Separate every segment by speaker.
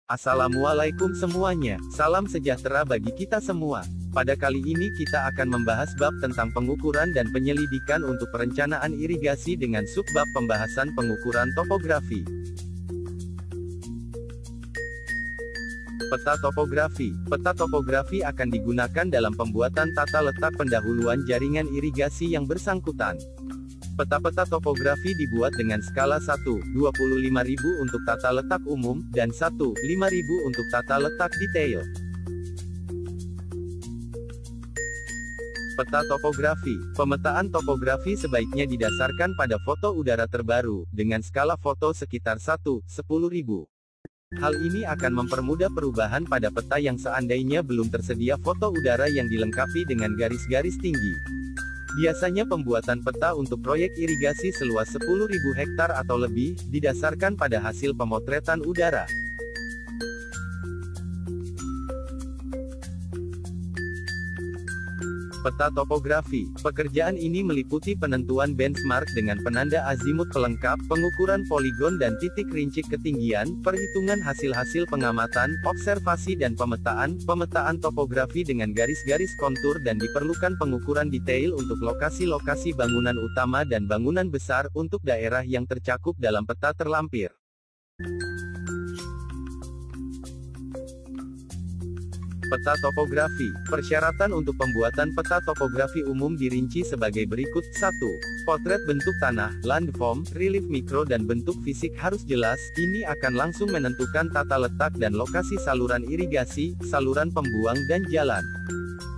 Speaker 1: Assalamualaikum semuanya, salam sejahtera bagi kita semua. Pada kali ini kita akan membahas bab tentang pengukuran dan penyelidikan untuk perencanaan irigasi dengan subbab pembahasan pengukuran topografi. Peta topografi. Peta topografi akan digunakan dalam pembuatan tata letak pendahuluan jaringan irigasi yang bersangkutan. Peta-peta topografi dibuat dengan skala 1, 25.000 untuk tata letak umum, dan 1, 5.000 untuk tata letak detail. Peta topografi. Pemetaan topografi sebaiknya didasarkan pada foto udara terbaru, dengan skala foto sekitar 1/10.000. Hal ini akan mempermudah perubahan pada peta yang seandainya belum tersedia foto udara yang dilengkapi dengan garis-garis tinggi. Biasanya pembuatan peta untuk proyek irigasi seluas 10.000 hektar atau lebih, didasarkan pada hasil pemotretan udara. Peta topografi. Pekerjaan ini meliputi penentuan benchmark dengan penanda azimut pelengkap, pengukuran poligon dan titik rincik ketinggian, perhitungan hasil-hasil pengamatan, observasi dan pemetaan topografi dengan garis-garis kontur dan diperlukan pengukuran detail untuk lokasi-lokasi bangunan utama dan bangunan besar untuk daerah yang tercakup dalam peta terlampir. Peta topografi. Persyaratan untuk pembuatan peta topografi umum dirinci sebagai berikut. 1. Potret bentuk tanah, landform, relief mikro dan bentuk fisik harus jelas, ini akan langsung menentukan tata letak dan lokasi saluran irigasi, saluran pembuang dan jalan.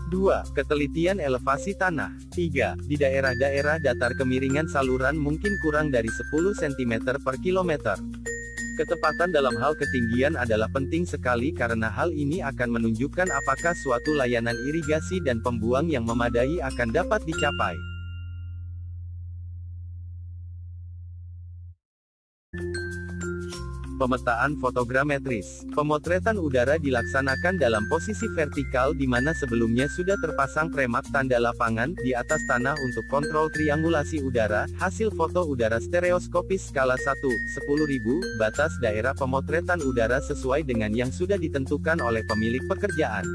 Speaker 1: 2. Ketelitian elevasi tanah. 3. Di daerah-daerah datar kemiringan saluran mungkin kurang dari 10 cm per kilometer. Ketepatan dalam hal ketinggian adalah penting sekali karena hal ini akan menunjukkan apakah suatu layanan irigasi dan pembuang yang memadai akan dapat dicapai. Pemetaan fotogrametris. Pemotretan udara dilaksanakan dalam posisi vertikal di mana sebelumnya sudah terpasang premak tanda lapangan di atas tanah untuk kontrol triangulasi udara. Hasil foto udara stereoskopis skala 1/10.000, batas daerah pemotretan udara sesuai dengan yang sudah ditentukan oleh pemilik pekerjaan.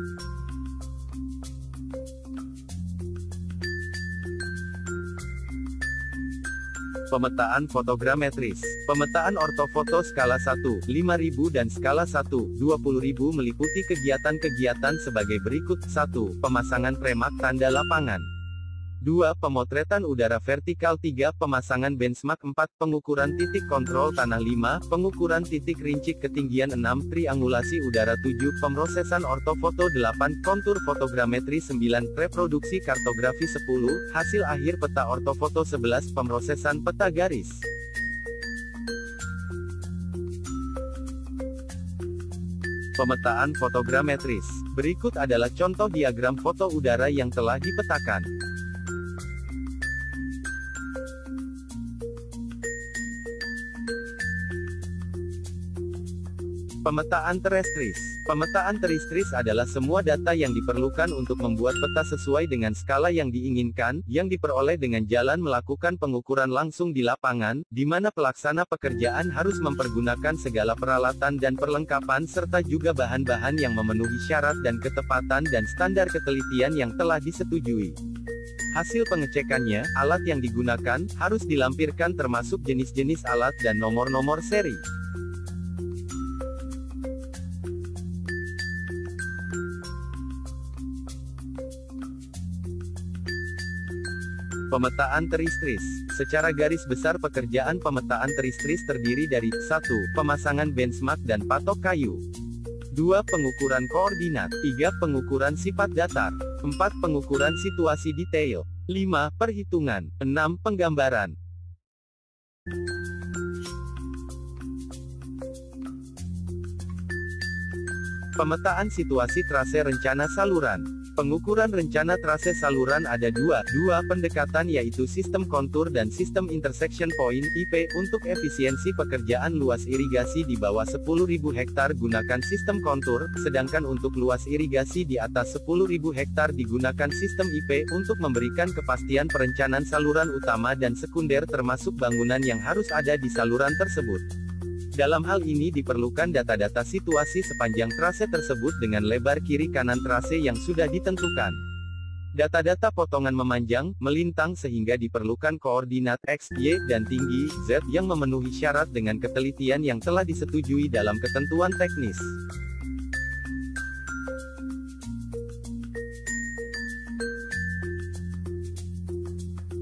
Speaker 1: Pemetaan fotogrametris. Pemetaan ortofoto skala 1/5.000 dan skala 1/20.000 meliputi kegiatan-kegiatan sebagai berikut. 1. Pemasangan premak tanda lapangan. 2. Pemotretan udara vertikal. 3. Pemasangan benchmark. 4. Pengukuran titik kontrol tanah. 5. Pengukuran titik rincik ketinggian. 6. Triangulasi udara. 7. Pemrosesan ortofoto. 8. Kontur fotogrametri. 9. Reproduksi kartografi. 10. Hasil akhir peta ortofoto. 11. Pemrosesan peta garis. Pemetaan fotogrametris. Berikut adalah contoh diagram foto udara yang telah dipetakan. Pemetaan terestris. Pemetaan terestris adalah semua data yang diperlukan untuk membuat peta sesuai dengan skala yang diinginkan, yang diperoleh dengan jalan melakukan pengukuran langsung di lapangan, di mana pelaksana pekerjaan harus mempergunakan segala peralatan dan perlengkapan serta juga bahan-bahan yang memenuhi syarat dan ketepatan dan standar ketelitian yang telah disetujui. Hasil pengecekannya, alat yang digunakan, harus dilampirkan termasuk jenis-jenis alat dan nomor-nomor seri. Pemetaan teristris. Secara garis besar pekerjaan pemetaan teristris terdiri dari 1. Pemasangan benchmark dan patok kayu. 2. Pengukuran koordinat. 3. Pengukuran sifat datar. 4. Pengukuran situasi detail. 5. Perhitungan. 6. Penggambaran. Pemetaan situasi trase rencana saluran. Pengukuran rencana trase saluran ada dua pendekatan yaitu sistem kontur dan sistem intersection point (IP). Untuk efisiensi pekerjaan luas irigasi di bawah 10.000 hektar gunakan sistem kontur, sedangkan untuk luas irigasi di atas 10.000 hektar digunakan sistem IP, untuk memberikan kepastian perencanaan saluran utama dan sekunder termasuk bangunan yang harus ada di saluran tersebut. Dalam hal ini diperlukan data-data situasi sepanjang trase tersebut dengan lebar kiri kanan trase yang sudah ditentukan. Data-data potongan memanjang, melintang sehingga diperlukan koordinat X, Y, dan tinggi, Z yang memenuhi syarat dengan ketelitian yang telah disetujui dalam ketentuan teknis.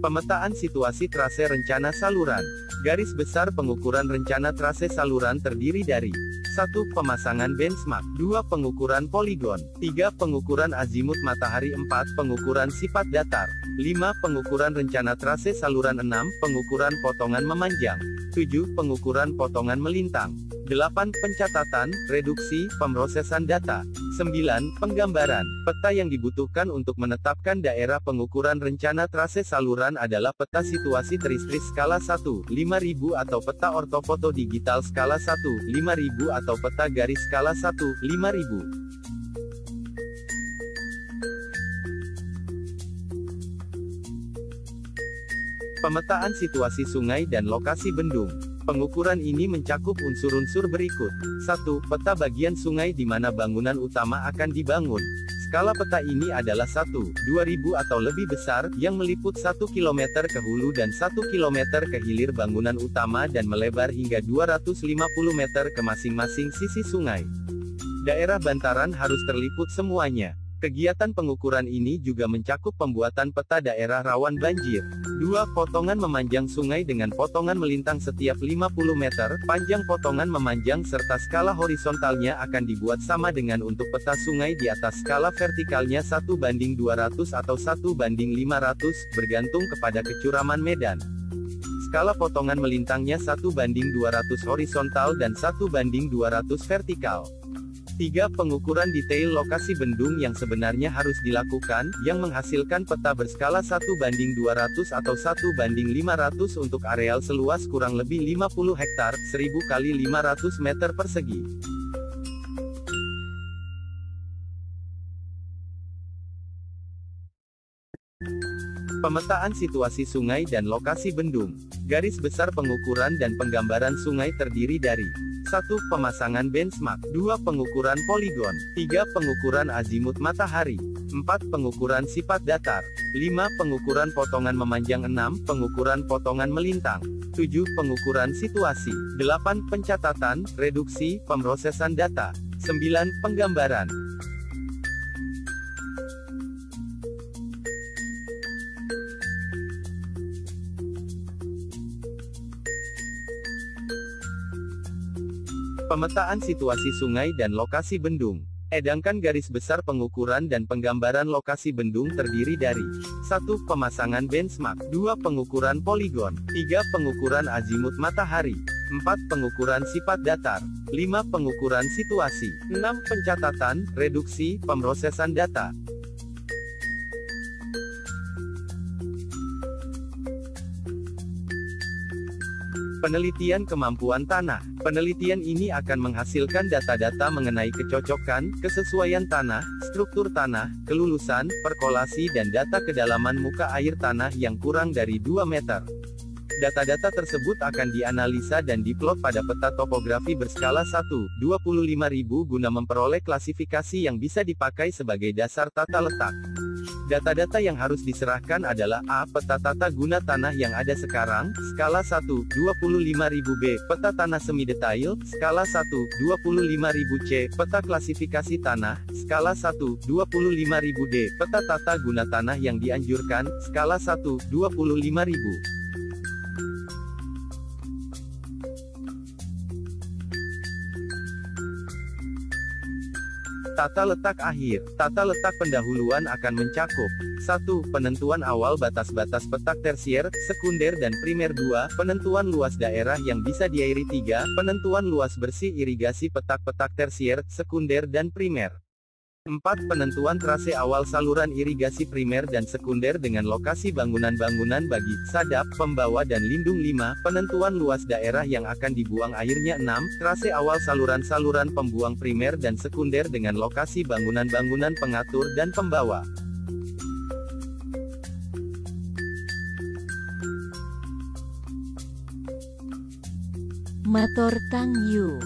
Speaker 1: Pemetaan situasi trase rencana saluran. Garis besar pengukuran rencana trase saluran terdiri dari 1. Pemasangan benchmark 2. Pengukuran poligon 3. Pengukuran azimut matahari 4. Pengukuran sifat datar 5. Pengukuran rencana trase saluran 6. Pengukuran potongan memanjang 7. Pengukuran potongan melintang 8. Pencatatan, reduksi, pemrosesan data 9. Penggambaran. Peta yang dibutuhkan untuk menetapkan daerah pengukuran rencana trase saluran adalah peta situasi tris-tris skala 1, 5000 atau peta ortofoto digital skala 1, 5000 atau peta garis skala 1, 5000. Pemetaan situasi sungai dan lokasi bendung. Pengukuran ini mencakup unsur-unsur berikut. 1. Peta bagian sungai di mana bangunan utama akan dibangun. Skala peta ini adalah 1, 2000 atau lebih besar, yang meliput 1 km ke hulu dan 1 km ke hilir bangunan utama dan melebar hingga 250 meter ke masing-masing sisi sungai. Daerah bantaran harus terliput semuanya. Kegiatan pengukuran ini juga mencakup pembuatan peta daerah rawan banjir. 2. Potongan memanjang sungai dengan potongan melintang setiap 50 meter, panjang potongan memanjang serta skala horizontalnya akan dibuat sama dengan untuk peta sungai di atas skala vertikalnya 1:200 atau 1:500, bergantung kepada kecuraman medan. Skala potongan melintangnya 1:200 horizontal dan 1:200 vertikal. 3. Pengukuran detail lokasi bendung yang sebenarnya harus dilakukan, yang menghasilkan peta berskala 1:200 atau 1:500 untuk areal seluas kurang lebih 50 hektar, 1000 kali 500 meter persegi. Pemetaan situasi sungai dan lokasi bendung. Garis besar pengukuran dan penggambaran sungai terdiri dari 1. Pemasangan benchmark 2. Pengukuran poligon 3. Pengukuran azimut matahari 4. Pengukuran sifat datar 5. Pengukuran potongan memanjang 6. Pengukuran potongan melintang 7. Pengukuran situasi 8. Pencatatan, reduksi, pemrosesan data 9. Penggambaran. Pemetaan situasi sungai dan lokasi bendung. Edangkan garis besar pengukuran dan penggambaran lokasi bendung terdiri dari 1. Pemasangan benchmark 2. Pengukuran poligon 3. Pengukuran azimut matahari 4. Pengukuran sifat datar 5. Pengukuran situasi 6. Pencatatan, reduksi, pemrosesan data. Penelitian kemampuan tanah. Penelitian ini akan menghasilkan data-data mengenai kecocokan, kesesuaian tanah, struktur tanah, kelulusan, perkolasi dan data kedalaman muka air tanah yang kurang dari 2 meter. Data-data tersebut akan dianalisa dan diplot pada peta topografi berskala 1/25.000 guna memperoleh klasifikasi yang bisa dipakai sebagai dasar tata letak. Data-data yang harus diserahkan adalah A. Peta tata guna tanah yang ada sekarang, skala 1/25.000 B. Peta tanah semi-detail, skala 1/25.000 C. Peta klasifikasi tanah, skala 1/25.000 D. Peta tata guna tanah yang dianjurkan, skala 1/25.000. Tata letak akhir. Tata letak pendahuluan akan mencakup 1. Penentuan awal batas-batas petak tersier, sekunder dan primer 2. Penentuan luas daerah yang bisa diairi 3. Penentuan luas bersih irigasi petak-petak tersier, sekunder dan primer 4. Penentuan trase awal saluran irigasi primer dan sekunder dengan lokasi bangunan-bangunan bagi sadap, pembawa dan lindung 5. Penentuan luas daerah yang akan dibuang airnya 6. Trase awal saluran-saluran pembuang primer dan sekunder dengan lokasi bangunan-bangunan pengatur dan pembawa.
Speaker 2: Mator Tang Yu.